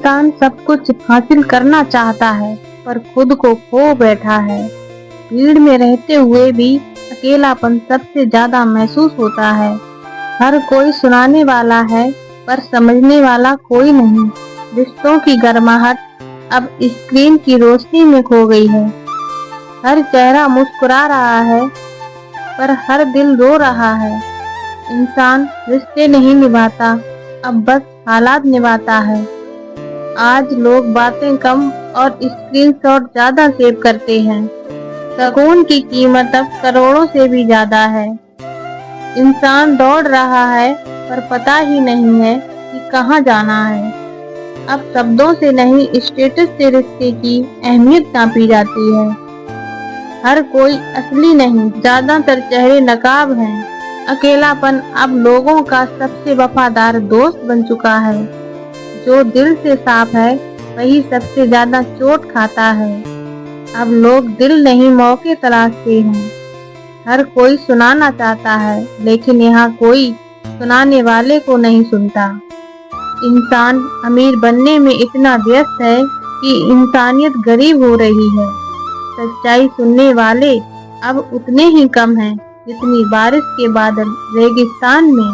इंसान सब कुछ हासिल करना चाहता है पर खुद को खो बैठा है। भीड़ में रहते हुए भी अकेलापन सबसे ज्यादा महसूस होता है। हर कोई सुनाने वाला है पर समझने वाला कोई नहीं। रिश्तों की गर्माहट अब स्क्रीन की रोशनी में खो गई है। हर चेहरा मुस्कुरा रहा है पर हर दिल रो रहा है। इंसान रिश्ते नहीं निभाता, अब बस हालात निभाता है। आज लोग बातें कम और स्क्रीनशॉट ज्यादा सेव करते हैं। सुकून की कीमत अब करोड़ों से भी ज्यादा है। इंसान दौड़ रहा है पर पता ही नहीं है कि कहाँ जाना है। अब शब्दों से नहीं, स्टेटस से रिश्ते की अहमियत नापी जाती है। हर कोई असली नहीं, ज्यादातर चेहरे नकाब हैं। अकेलापन अब लोगों का सबसे वफादार दोस्त बन चुका है। जो दिल से साफ है वही सबसे ज्यादा चोट खाता है। अब लोग दिल नहीं मौके तलाशते हैं। हर कोई सुनाना चाहता है लेकिन यहाँ कोई सुनाने वाले को नहीं सुनता। इंसान अमीर बनने में इतना व्यस्त है कि इंसानियत गरीब हो रही है। सच्चाई सुनने वाले अब उतने ही कम हैं जितनी बारिश के बादल रेगिस्तान में।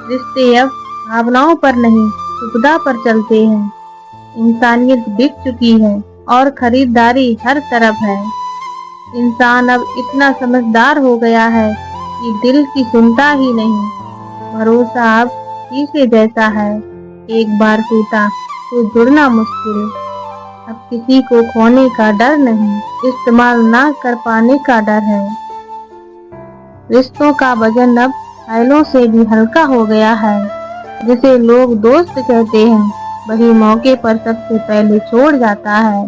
रिश्ते अब भावनाओं पर नहीं, सुविधा पर चलते हैं। इंसानियत बिक चुकी है और खरीदारी हर तरफ है। इंसान अब इतना समझदार हो गया है कि दिल की सुनता ही नहीं। भरोसा अब शीशे जैसा है, एक बार टूटा तो जुड़ना मुश्किल। अब किसी को खोने का डर नहीं, इस्तेमाल ना कर पाने का डर है। रिश्तों का वजन अब फाइलों से भी हल्का हो गया है। जिसे लोग दोस्त कहते हैं वही मौके पर सबसे पहले छोड़ जाता है।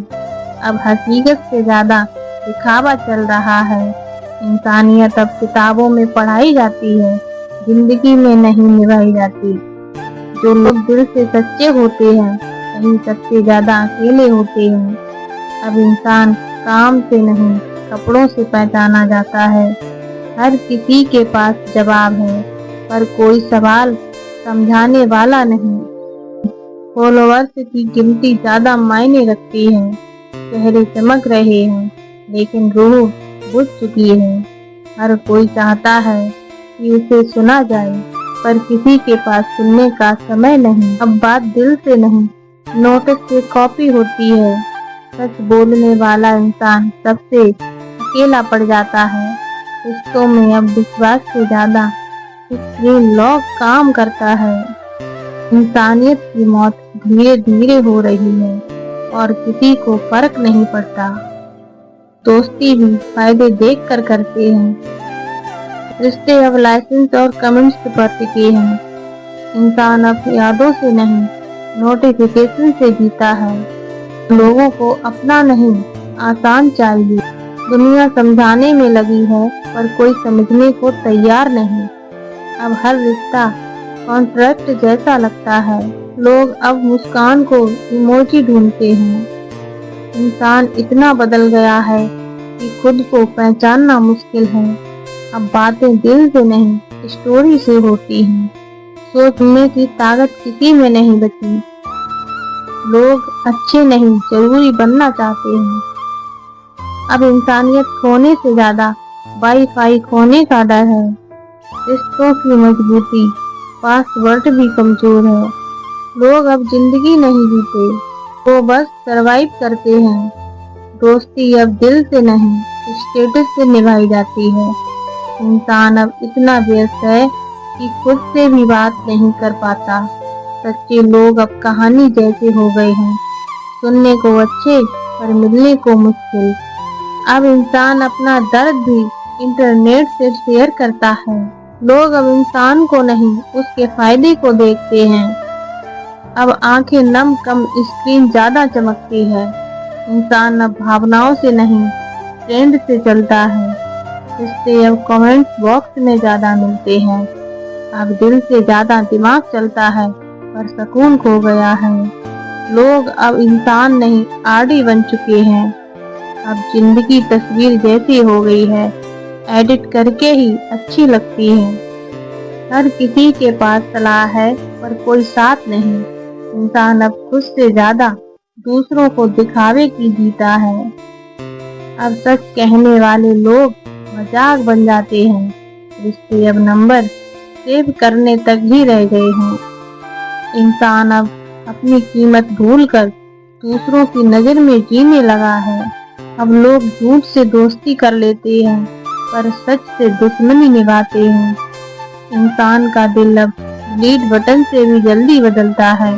अब हकीकत से ज्यादा दिखावा चल रहा है। इंसानियत अब किताबों में पढ़ाई जाती है, जिंदगी में नहीं निभाई जाती। जो लोग दिल से सच्चे होते हैं वही सबसे ज्यादा अकेले होते हैं। अब इंसान काम से नहीं, कपड़ों से पहचाना जाता है। हर किसी के पास जवाब है पर कोई सवाल समझाने वाला नहीं। फॉलोअर्स की गिनती ज्यादा मायने रखती है। चेहरे चमक रहे हैं लेकिन रूह बुझ चुकी है। हर कोई चाहता है कि उसे सुना जाए पर किसी के पास सुनने का समय नहीं। अब बात दिल से नहीं, नोटिस से कॉपी होती है। सच बोलने वाला इंसान सबसे अकेला पड़ जाता है। रिश्तों में अब विश्वास से ज्यादा स्क्रीन लॉक काम करता है। इंसानियत की मौत धीरे धीरे हो रही है और किसी को फर्क नहीं पड़ता। दोस्ती भी फायदे देखकर करते हैं। रिश्ते अब लाइसेंस और कमेंट्स पर टिके हैं। इंसान अब यादों से नहीं, नोटिफिकेशन से जीता है। लोगों को अपना नहीं, आसान चाहिए। दुनिया समझाने में लगी है पर कोई समझने को तैयार नहीं। अब हर रिश्ता कॉन्ट्रैक्ट जैसा लगता है। लोग अब मुस्कान को इमोजी ढूंढते हैं। इंसान इतना बदल गया है कि खुद को पहचानना मुश्किल है। अब बातें दिल से नहीं, स्टोरी से होती हैं। सोचने की ताकत किसी में नहीं बची। लोग अच्छे नहीं, जरूरी बनना चाहते हैं। अब इंसानियत खोने से ज्यादा वाईफाई खोने का डर है। रिश्तों की मजबूती पासवर्ड भी कमजोर है। लोग अब जिंदगी नहीं जीते, वो बस सरवाइव करते हैं। दोस्ती अब दिल से नहीं, स्टेटस से निभाई जाती है। इंसान अब इतना व्यस्त है कि खुद से भी बात नहीं कर पाता। सच्चे लोग अब कहानी जैसे हो गए हैं, सुनने को अच्छे पर मिलने को मुश्किल। अब इंसान अपना दर्द भी इंटरनेट से शेयर करता है। लोग अब इंसान को नहीं, उसके फायदे को देखते हैं। अब आंखें नम कम, स्क्रीन ज्यादा चमकती है। इंसान अब भावनाओं से नहीं, ट्रेंड से चलता है। रिश्ते अब कमेंट्स बॉक्स में ज्यादा मिलते हैं। अब दिल से ज्यादा दिमाग चलता है पर सुकून खो गया है। लोग अब इंसान नहीं, आरडी बन चुके हैं। अब जिंदगी तस्वीर जैसी हो गई है, एडिट करके ही अच्छी लगती है। हर किसी के पास सलाह है पर कोई साथ नहीं। इंसान अब खुद से ज्यादा दूसरों को दिखावे की जीता है। अब सच कहने वाले लोग मजाक बन जाते हैं। रिश्ते अब नंबर सेव करने तक ही रह गए हैं। इंसान अब अपनी कीमत भूलकर दूसरों की नजर में जीने लगा है। अब लोग झूठ से दोस्ती कर लेते हैं पर सच से दुश्मनी निभाते हैं। इंसान का दिल अब डिलीट बटन से भी जल्दी बदलता है।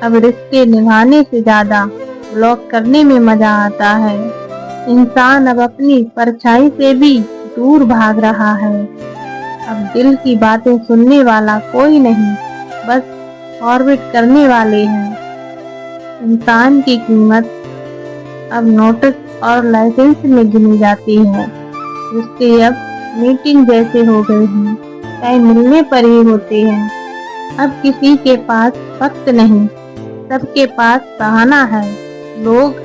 अब रिश्ते निभाने से ज्यादा ब्लॉक करने में मजा आता है। इंसान अब अपनी परछाई से भी दूर भाग रहा है। अब दिल की बातें सुनने वाला कोई नहीं, बस ऑर्बिट करने वाले हैं। इंसान की कीमत अब नोटिस और लाइसेंस में गिनी जाती है। रिश्ते अब मीटिंग जैसे हो गए हैं, टाइम मिलने पर ही होते हैं। अब किसी के पास वक्त नहीं, सबके पास बहाना है। लोग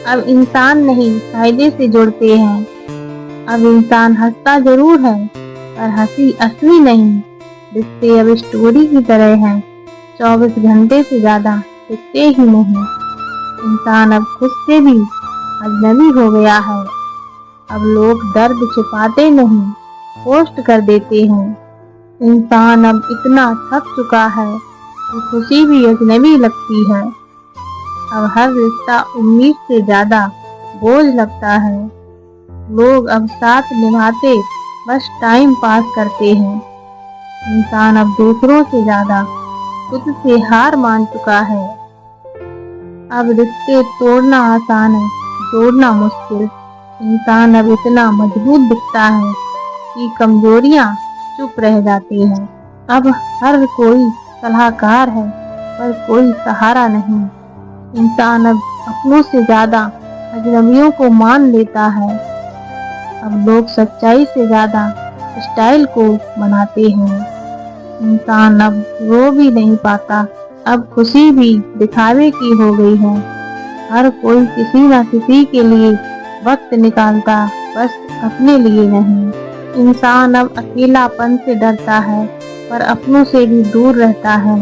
अब इंसान नहीं फायदे से जुड़ते हैं। अब इंसान हंसता जरूर है पर हंसी असली नहीं। रिश्ते अब स्टोरी की तरह हैं, 24 घंटे से ज्यादा टिकते ही नहीं। इंसान अब खुद से भी अजनबी हो गया है। अब लोग दर्द छुपाते नहीं, पोस्ट कर देते हैं। इंसान अब इतना थक चुका है कि खुशी भी अजनबी लगती है। अब हर रिश्ता उम्मीद से ज्यादा बोझ लगता है। लोग अब साथ निभाते बस टाइम पास करते हैं। इंसान अब दूसरों से ज्यादा खुद से हार मान चुका है। अब रिश्ते तोड़ना आसान है, जोड़ना मुश्किल। इंसान अब इतना मजबूत दिखता है कि कमजोरियां चुप रह जाती हैं। अब हर कोई सलाहकार है पर कोई सहारा नहीं। इंसान अब अपनों से ज्यादा अजनबियों को मान लेता है। अब लोग सच्चाई से ज्यादा स्टाइल को बनाते हैं। इंसान अब रो भी नहीं पाता, अब खुशी भी दिखावे की हो गई है। हर कोई किसी न किसी के लिए वक्त निकालता, बस अपने लिए नहीं। इंसान अब अकेलापन से डरता है पर अपनों से भी दूर रहता है।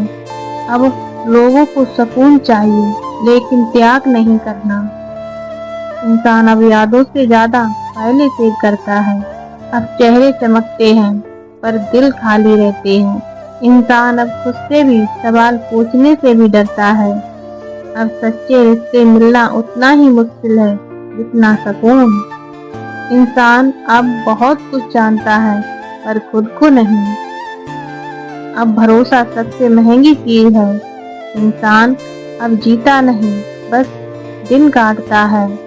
अब लोगों को सुकून चाहिए लेकिन त्याग नहीं करना। इंसान अब यादों से ज्यादा पहले सेव करता है। अब चेहरे चमकते हैं पर दिल खाली रहते हैं। इंसान अब खुद से भी सवाल पूछने से भी डरता है। अब सच्चे रिश्ते मिलना उतना ही मुश्किल है जितना सुकून। इंसान अब बहुत कुछ जानता है पर खुद को नहीं। अब भरोसा सबसे महंगी चीज है। इंसान अब जीता नहीं, बस दिन काटता है।